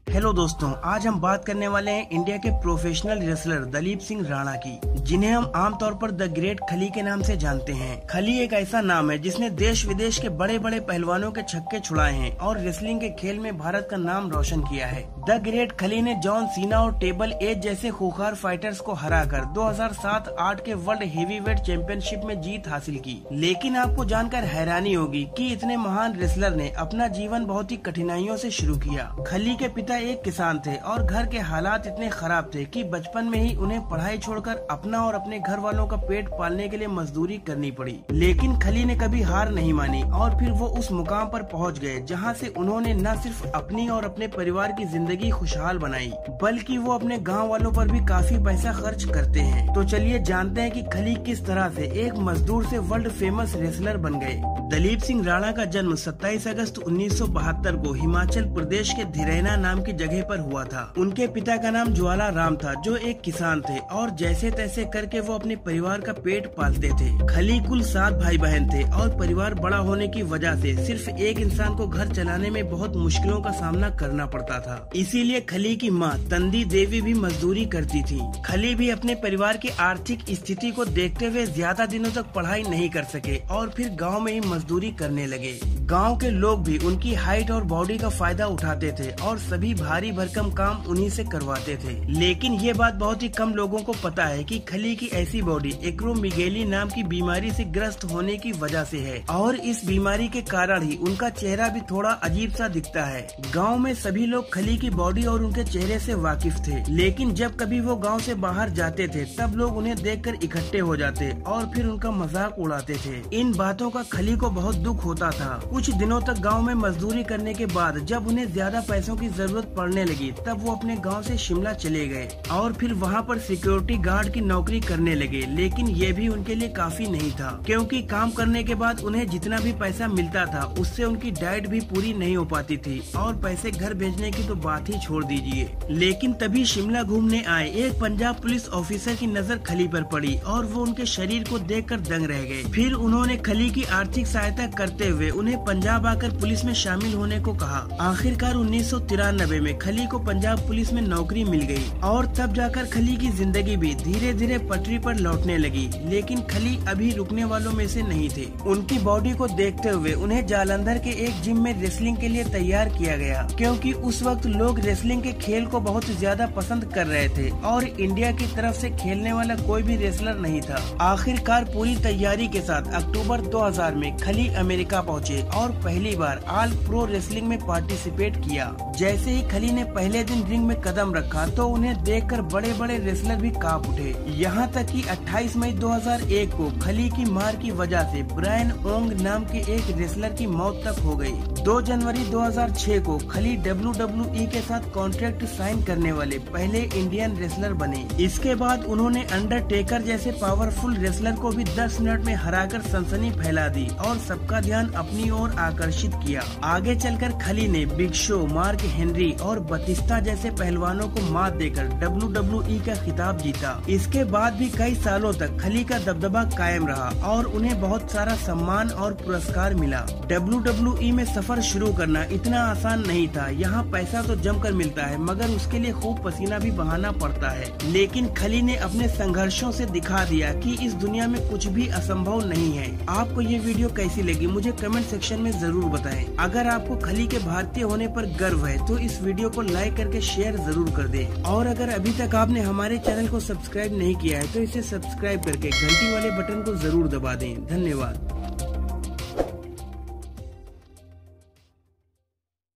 Hello दोस्तों, आज हम बात करने वाले हैं इंडिया के प्रोफेशनल रेसलर दलीप सिंह राणा की, जिन्हें हम आमतौर पर द ग्रेट खली के नाम से जानते हैं। खली एक ऐसा नाम है जिसने देश विदेश के बड़े बड़े पहलवानों के छक्के छुड़ाए हैं और रेसलिंग के खेल में भारत का नाम रोशन किया है। द ग्रेट खली ने जॉन सीना और टेबल एज जैसे खूंखार फाइटर्स को हराकर 2007-8 के वर्ल्ड हेवीवेट चैंपियनशिप में जीत हासिल की। लेकिन आपको जानकर हैरानी होगी कि इतने महान रेसलर ने अपना जीवन बहुत ही कठिनाइयों से शुरू किया। खली के पिता एक किसान थे और घर के हालात इतने खराब थे कि बचपन में ही उन्हें पढ़ाई छोड़कर अपना और अपने घर वालों का पेट पालने के लिए मजदूरी करनी पड़ी। लेकिन खली ने कभी हार नहीं मानी और फिर वो उस मुकाम पर पहुंच गए जहां से उन्होंने न सिर्फ अपनी और अपने परिवार की जिंदगी खुशहाल बनाई, बल्कि वो अपने गाँव वालों पर भी काफी पैसा खर्च करते हैं। तो चलिए जानते हैं कि खली किस तरह से एक मजदूर से वर्ल्ड फेमस रेसलर बन गए। दलीप सिंह राणा का जन्म 27 अगस्त 1972 को हिमाचल प्रदेश के धिरैना नाम की जगह पर हुआ था। उनके पिता का नाम ज्वाला राम था, जो एक किसान थे और जैसे तैसे करके वो अपने परिवार का पेट पालते थे। खली कुल 7 भाई बहन थे और परिवार बड़ा होने की वजह से सिर्फ एक इंसान को घर चलाने में बहुत मुश्किलों का सामना करना पड़ता था। इसीलिए खली की माँ तंदी देवी भी मजदूरी करती थी। खली भी अपने परिवार की आर्थिक स्थिति को देखते हुए ज्यादा दिनों तक पढ़ाई नहीं कर सके और फिर गाँव में ही मजदूरी करने लगे। गांव के लोग भी उनकी हाइट और बॉडी का फायदा उठाते थे और सभी भारी भरकम काम उन्हीं से करवाते थे। लेकिन ये बात बहुत ही कम लोगों को पता है कि खली की ऐसी बॉडी एक्रोमेगाली नाम की बीमारी से ग्रस्त होने की वजह से है और इस बीमारी के कारण ही उनका चेहरा भी थोड़ा अजीब सा दिखता है। गाँव में सभी लोग खली की बॉडी और उनके चेहरे से वाकिफ थे, लेकिन जब कभी वो गाँव से बाहर जाते थे तब लोग उन्हें देखकर इकट्ठे हो जाते और फिर उनका मजाक उड़ाते थे। इन बातों का खली को बहुत दुख होता था। कुछ दिनों तक गांव में मजदूरी करने के बाद जब उन्हें ज्यादा पैसों की जरूरत पड़ने लगी तब वो अपने गांव से शिमला चले गए और फिर वहां पर सिक्योरिटी गार्ड की नौकरी करने लगे। लेकिन ये भी उनके लिए काफी नहीं था, क्योंकि काम करने के बाद उन्हें जितना भी पैसा मिलता था उससे उनकी डाइट भी पूरी नहीं हो पाती थी और पैसे घर भेजने की तो बात ही छोड़ दीजिए। लेकिन तभी शिमला घूमने आए एक पंजाब पुलिस ऑफिसर की नजर खली पर पड़ी और वो उनके शरीर को देखकर दंग रह गए। फिर उन्होंने खली की आर्थिक सहायता करते हुए उन्हें पंजाब आकर पुलिस में शामिल होने को कहा। आखिरकार 1993 में खली को पंजाब पुलिस में नौकरी मिल गई और तब जाकर खली की जिंदगी भी धीरे धीरे पटरी पर लौटने लगी। लेकिन खली अभी रुकने वालों में से नहीं थे। उनकी बॉडी को देखते हुए उन्हें जालंधर के एक जिम में रेसलिंग के लिए तैयार किया गया, क्योंकि उस वक्त लोग रेसलिंग के खेल को बहुत ज्यादा पसंद कर रहे थे और इंडिया की तरफ से खेलने वाला कोई भी रेसलर नहीं था। आखिरकार पूरी तैयारी के साथ अक्टूबर 2000 में खली अमेरिका पहुँचे और पहली बार ऑल प्रो रेसलिंग में पार्टिसिपेट किया। जैसे ही खली ने पहले दिन रिंग में कदम रखा तो उन्हें देखकर बड़े बड़े रेसलर भी कांप उठे। यहाँ तक कि 28 मई 2001 को खली की मार की वजह से ब्रायन ओंग नाम के एक रेसलर की मौत तक हो गई। 2 जनवरी 2006 को खली WWE के साथ कॉन्ट्रैक्ट साइन करने वाले पहले इंडियन रेसलर बने। इसके बाद उन्होंने अंडरटेकर जैसे पावरफुल रेसलर को भी 10 मिनट में हराकर सनसनी फैला दी और सबका ध्यान अपनी ओर आकर्षित किया। आगे चलकर खली ने बिग शो, मार्क हेनरी और बतिस्ता जैसे पहलवानों को मात देकर WWE का खिताब जीता। इसके बाद भी कई सालों तक खली का दबदबा कायम रहा और उन्हें बहुत सारा सम्मान और पुरस्कार मिला। WWE में सफर शुरू करना इतना आसान नहीं था। यहाँ पैसा तो जमकर मिलता है मगर उसके लिए खूब पसीना भी बहाना पड़ता है। लेकिन खली ने अपने संघर्षों से दिखा दिया कि इस दुनिया में कुछ भी असंभव नहीं है। आपको ये वीडियो कैसी लगी मुझे कमेंट सेक्शन में जरूर बताएं। अगर आपको खली के भारतीय होने पर गर्व है तो इस वीडियो को लाइक करके शेयर जरूर कर दें और अगर अभी तक आपने हमारे चैनल को सब्सक्राइब नहीं किया है तो इसे सब्सक्राइब करके घंटी वाले बटन को जरूर दबा दें। धन्यवाद।